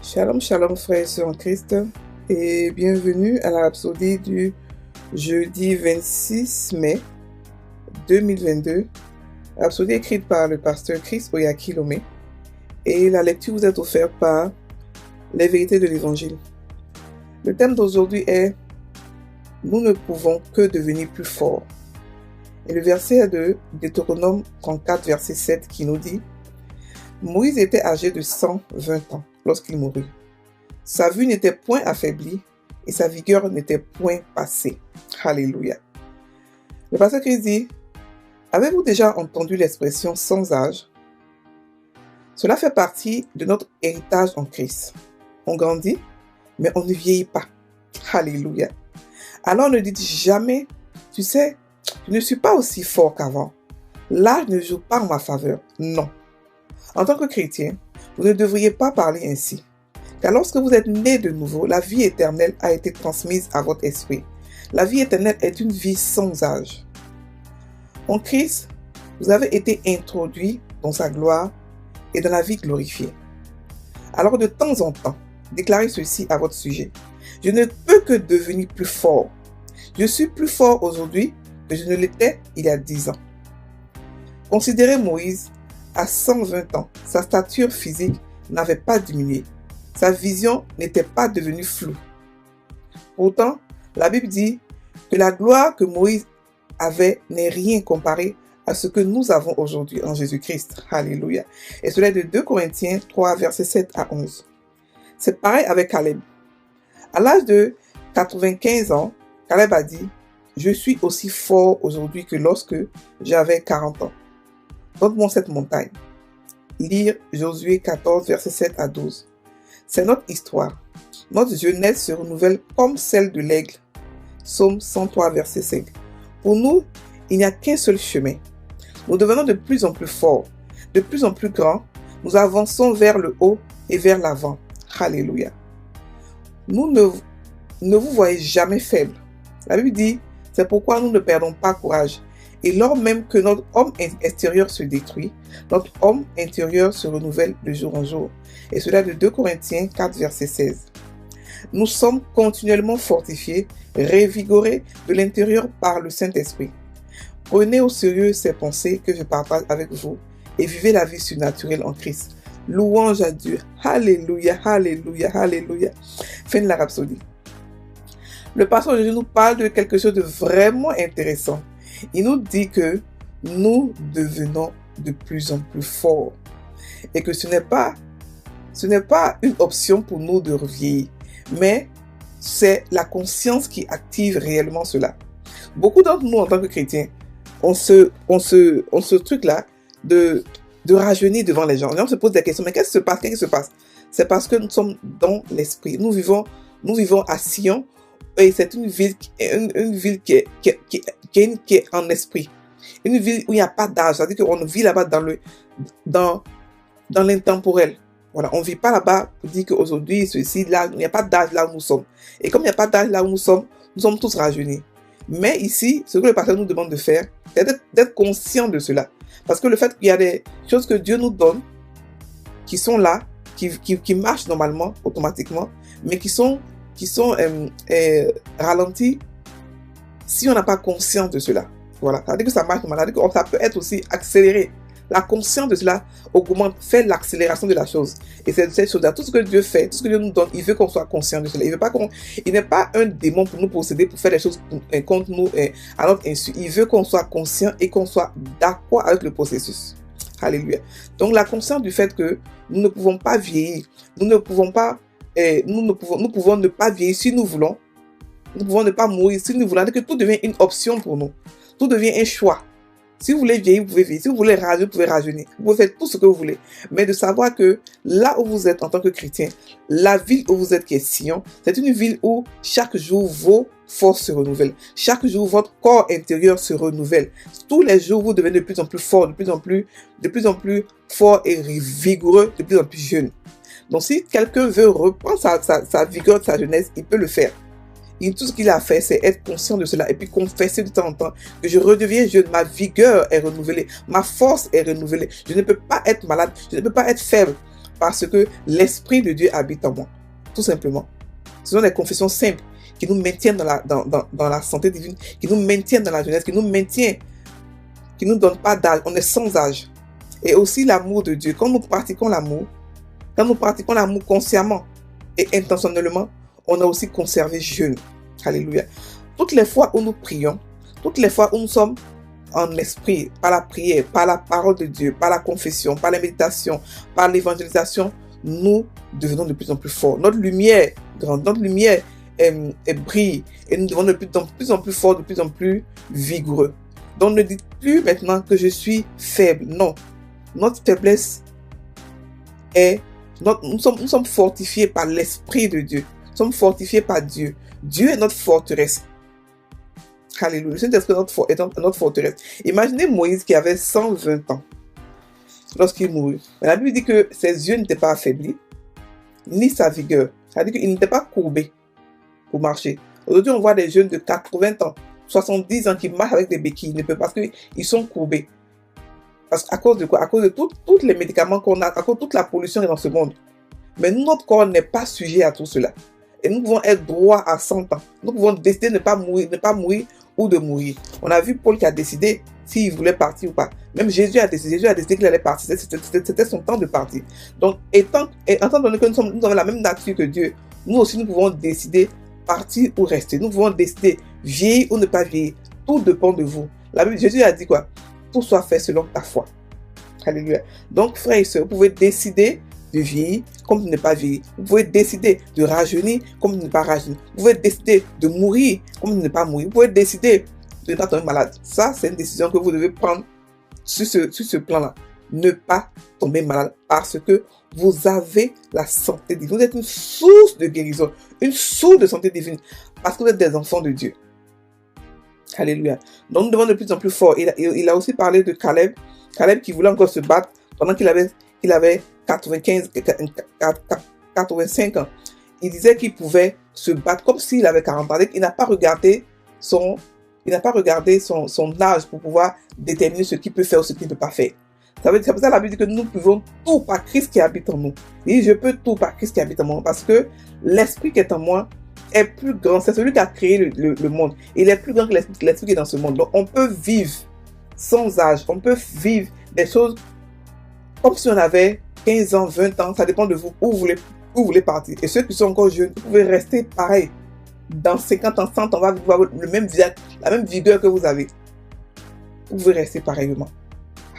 Shalom, shalom frères et sœurs en Christ et bienvenue à la rhapsodie du jeudi 26 mai 2022. Rhapsodie écrite par le pasteur Chris Oyakilome et la lecture vous est offerte par les vérités de l'évangile. Le thème d'aujourd'hui est « Nous ne pouvons que devenir plus forts ». Et le verset est de Deutéronome 34, verset 7 qui nous dit « Moïse était âgé de 120 ans lorsqu'il mourut. Sa vue n'était point affaiblie et sa vigueur n'était point passée. » Alléluia. Le pasteur Christ dit « Avez-vous déjà entendu l'expression sans âge ?» Cela fait partie de notre héritage en Christ. On grandit, mais on ne vieillit pas. Alléluia. Alors ne dites jamais « Tu sais, je ne suis pas aussi fort qu'avant. L'âge ne joue pas en ma faveur. » Non. En tant que chrétien, vous ne devriez pas parler ainsi. Car lorsque vous êtes né de nouveau, la vie éternelle a été transmise à votre esprit. La vie éternelle est une vie sans âge. En Christ, vous avez été introduit dans sa gloire et dans la vie glorifiée. Alors de temps en temps, déclarez ceci à votre sujet. Je ne peux que devenir plus fort. Je suis plus fort aujourd'hui que je ne l'étais il y a 10 ans. Considérez Moïse. À 120 ans, sa stature physique n'avait pas diminué. Sa vision n'était pas devenue floue. Pourtant, la Bible dit que la gloire que Moïse avait n'est rien comparé à ce que nous avons aujourd'hui en Jésus-Christ. Alléluia. Et cela est de 2 Corinthiens 3, versets 7 à 11. C'est pareil avec Caleb. À l'âge de 95 ans, Caleb a dit « Je suis aussi fort aujourd'hui que lorsque j'avais 40 ans. Donne-moi cette montagne. » Lire Josué 14, versets 7 à 12. C'est notre histoire. Notre jeunesse se renouvelle comme celle de l'aigle. Psaume 103, verset 5. Pour nous, il n'y a qu'un seul chemin. Nous devenons de plus en plus forts, de plus en plus grands. Nous avançons vers le haut et vers l'avant. Alléluia. Nous ne vous voyez jamais faibles. La Bible dit, c'est pourquoi nous ne perdons pas courage. Et lors même que notre homme extérieur se détruit, notre homme intérieur se renouvelle de jour en jour. Et cela de 2 Corinthiens 4, verset 16. Nous sommes continuellement fortifiés, révigorés de l'intérieur par le Saint-Esprit. Prenez au sérieux ces pensées que je partage avec vous et vivez la vie surnaturelle en Christ. Louange à Dieu. Alléluia, alléluia, alléluia. Fin de la rhapsodie. Le pasteur aujourd'hui nous parle de quelque chose de vraiment intéressant. Il nous dit que nous devenons de plus en plus forts et que ce n'est pas une option pour nous de vieillir, mais c'est la conscience qui active réellement cela. Beaucoup d'entre nous en tant que chrétiens, on ce truc-là de rajeunir devant les gens. Les gens se posent des questions, mais qu'est-ce qui se passe? C'est parce que nous sommes dans l'esprit. Nous vivons à Sion et c'est une ville qui est en esprit. Une ville où il n'y a pas d'âge. C'est-à-dire qu'on vit là-bas dans l'intemporel. Voilà, on ne vit pas là-bas pour dire qu'aujourd'hui, ceci, là, il n'y a pas d'âge là où nous sommes. Et comme il n'y a pas d'âge là où nous sommes tous rajeunis. Mais ici, ce que le pasteur nous demande de faire, c'est d'être conscient de cela. Parce que le fait qu'il y a des choses que Dieu nous donne, qui sont là, qui marchent normalement, automatiquement, mais qui sont ralenties si on n'a pas conscience de cela. Voilà, ça veut dire que ça marche normalement, ça veut dire que ça peut être aussi accéléré. La conscience de cela augmente, fait l'accélération de la chose. Et c'est cette chose-là, tout ce que Dieu fait, tout ce que Dieu nous donne, il veut qu'on soit conscient de cela. Il n'est pas un démon pour nous posséder, pour faire des choses contre nous à notre insu. Il veut qu'on soit conscient et qu'on soit d'accord avec le processus. Alléluia. Donc la conscience du fait que nous ne pouvons pas vieillir, nous pouvons ne pas vieillir si nous voulons. Nous pouvons ne pas mourir si nous voulons. Que tout devient une option pour nous. Tout devient un choix. Si vous voulez vieillir, vous pouvez vieillir. Si vous voulez rajeunir, vous pouvez rajeunir. Vous pouvez faire tout ce que vous voulez. Mais de savoir que là où vous êtes en tant que chrétien, la ville où vous êtes qui est Sion, c'est une ville où chaque jour vos forces se renouvellent. Chaque jour, votre corps intérieur se renouvelle. Tous les jours, vous devenez de plus en plus fort, de plus en plus fort et vigoureux, de plus en plus jeune. Donc si quelqu'un veut reprendre sa vigueur de sa jeunesse, il peut le faire. Et tout ce qu'il a fait, c'est être conscient de cela et puis confesser de temps en temps que je redeviens jeune, ma vigueur est renouvelée, ma force est renouvelée. Je ne peux pas être malade, je ne peux pas être faible parce que l'Esprit de Dieu habite en moi. Tout simplement. Ce sont des confessions simples qui nous maintiennent dans la santé divine, qui nous maintiennent dans la jeunesse, qui nous maintiennent, qui ne nous donnent pas d'âge. On est sans âge. Et aussi l'amour de Dieu. Quand nous pratiquons l'amour consciemment et intentionnellement, on a aussi conservé jeune. Alléluia. Toutes les fois où nous prions, toutes les fois où nous sommes en esprit, par la prière, par la parole de Dieu, par la confession, par la méditation, par l'évangélisation, nous devenons de plus en plus forts. Notre lumière grande, notre lumière brille et nous devenons de plus en plus forts, de plus en plus vigoureux. Donc ne dites plus maintenant que je suis faible. Non, notre faiblesse nous sommes fortifiés par l'Esprit de Dieu. Nous sommes fortifiés par Dieu. Dieu est notre forteresse. Alléluia. Le Saint-Esprit est notre forteresse. Imaginez Moïse qui avait 120 ans lorsqu'il mourut. Mais la Bible dit que ses yeux n'étaient pas affaiblis, ni sa vigueur. C'est-à-dire qu'il n'était pas courbé pour marcher. Aujourd'hui, on voit des jeunes de 80 ans, 70 ans qui marchent avec des béquilles. Ils ne peuvent pas parce qu'ils sont courbés. Parce qu'à cause de quoi? À cause de tous les médicaments qu'on a, à cause de toute la pollution qui est dans ce monde. Mais notre corps n'est pas sujet à tout cela. Et nous pouvons être droits à 100 ans. Nous pouvons décider de ne pas mourir ou de mourir. On a vu Paul qui a décidé s'il voulait partir ou pas. Même Jésus a décidé qu'il allait partir. C'était son temps de partir. Donc, étant donné que nous avons la même nature que Dieu, nous aussi nous pouvons décider partir ou rester. Nous pouvons décider vieillir ou ne pas vieillir. Tout dépend de vous. La Bible, Jésus a dit quoi? Tout soit fait selon ta foi. Alléluia. Donc, frères et sœurs, vous pouvez décider de vieillir comme de ne pas vieillir. Vous pouvez décider de rajeunir comme de ne pas rajeunir. Vous pouvez décider de mourir comme de ne pas mourir. Vous pouvez décider de ne pas tomber malade. Ça, c'est une décision que vous devez prendre sur ce plan-là. Ne pas tomber malade parce que vous avez la santé divine. Vous êtes une source de guérison, une source de santé divine parce que vous êtes des enfants de Dieu. Alléluia. Donc, nous devons de plus en plus fort. Il a aussi parlé de Caleb. Caleb qui voulait encore se battre pendant qu'il avait 85 ans. Il disait qu'il pouvait se battre comme s'il avait 40 ans. Il n'a pas regardé son âge pour pouvoir déterminer ce qu'il peut faire ou ce qu'il ne peut pas faire. C'est pour ça que la Bible dit que nous pouvons tout par Christ qui habite en nous. Il dit, je peux tout par Christ qui habite en moi parce que l'esprit qui est en moi est plus grand. C'est celui qui a créé le monde. Il est plus grand que l'esprit qui est dans ce monde. Donc, on peut vivre sans âge. On peut vivre des choses comme si on avait 15 ans, 20 ans. Ça dépend de vous. Où vous voulez partir. Et ceux qui sont encore jeunes, vous pouvez rester pareil. Dans 50 ans, 100 ans, on va avoir le même visage, la même vigueur que vous avez. Vous pouvez rester pareillement.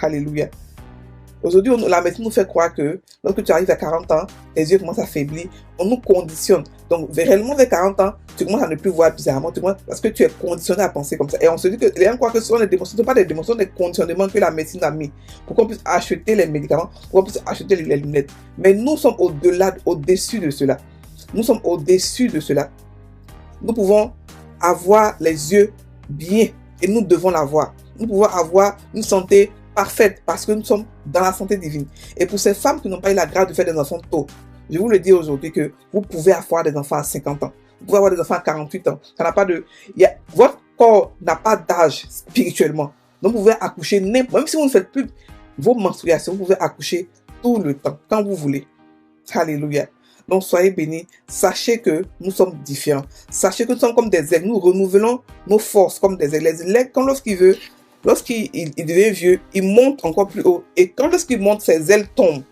Alléluia. Aujourd'hui, la médecine nous fait croire que lorsque tu arrives à 40 ans, tes yeux commencent à faiblir. On nous conditionne. Donc, réellement, vers 40 ans, tu commences à ne plus voir bizarrement. Parce que tu es conditionné à penser comme ça. Et on se dit que les gens croient que ce sont des démonstrations. Ce ne sont pas des démonstrations, des conditionnements que la médecine a mis pour qu'on puisse acheter les médicaments, pour qu'on puisse acheter les lunettes. Mais nous sommes au-dessus de cela. Nous sommes au-dessus de cela. Nous pouvons avoir les yeux bien et nous devons l'avoir. Nous pouvons avoir une santé parfaite parce que nous sommes dans la santé divine. Et pour ces femmes qui n'ont pas eu la grâce de faire des enfants tôt, je vous le dis aujourd'hui que vous pouvez avoir des enfants à 50 ans. Vous pouvez avoir des enfants à 48 ans. Ça n'a pas de... Votre corps n'a pas d'âge spirituellement. Donc vous pouvez accoucher n'importe... Même si vous ne faites plus vos menstruations, vous pouvez accoucher tout le temps, quand vous voulez. Alléluia. Donc soyez bénis. Sachez que nous sommes différents. Sachez que nous sommes comme des aigles. Nous renouvelons nos forces comme des aigles. Les aigles, quand lorsqu'il devient vieux, il monte encore plus haut. Et quand lorsqu'il monte, ses ailes tombent.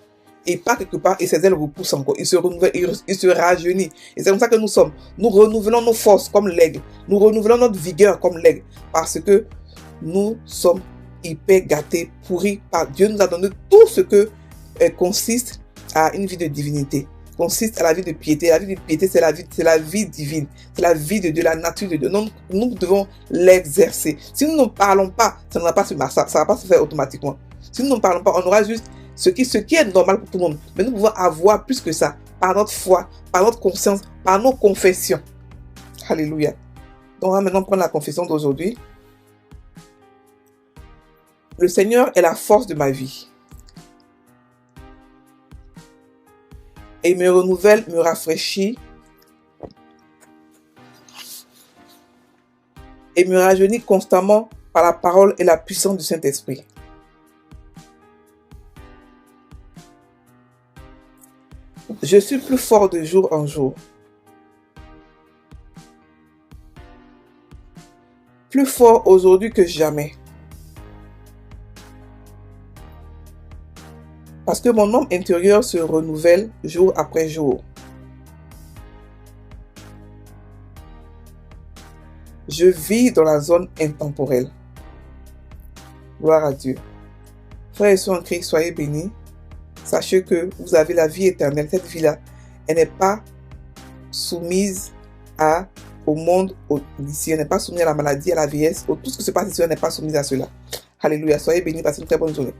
Et pas quelque part, et ses ailes repoussent encore. Il se renouvelle, il se rajeunit. Et c'est comme ça que nous sommes. Nous renouvelons nos forces comme l'aigle. Nous renouvelons notre vigueur comme l'aigle. Parce que nous sommes hyper gâtés, pourris par Dieu. Nous a donné tout ce que consiste à une vie de divinité. Consiste à la vie de piété. La vie de piété, c'est la vie divine. C'est la vie de Dieu, la nature de Dieu. Donc, nous devons l'exercer. Si nous ne parlons pas, ça ne va pas se faire automatiquement. Si nous ne parlons pas, on aura juste ce qui est normal pour tout le monde. Mais nous pouvons avoir plus que ça. Par notre foi, par notre conscience, par nos confessions. Alléluia. Donc, on va maintenant prendre la confession d'aujourd'hui. Le Seigneur est la force de ma vie. Et me renouvelle, me rafraîchit et me rajeunit constamment par la parole et la puissance du Saint-Esprit. Je suis plus fort de jour en jour. Plus fort aujourd'hui que jamais. Parce que mon homme intérieur se renouvelle jour après jour. Je vis dans la zone intemporelle. Gloire à Dieu. Frères et sœurs en Christ, soyez bénis. Sachez que vous avez la vie éternelle. Cette vie-là, elle n'est pas soumise au monde d'ici. Elle n'est pas soumise à la maladie, à la vieillesse. Tout ce qui se passe ici, elle n'est pas soumise à cela. Alléluia. Soyez bénis. Passez une très bonne journée.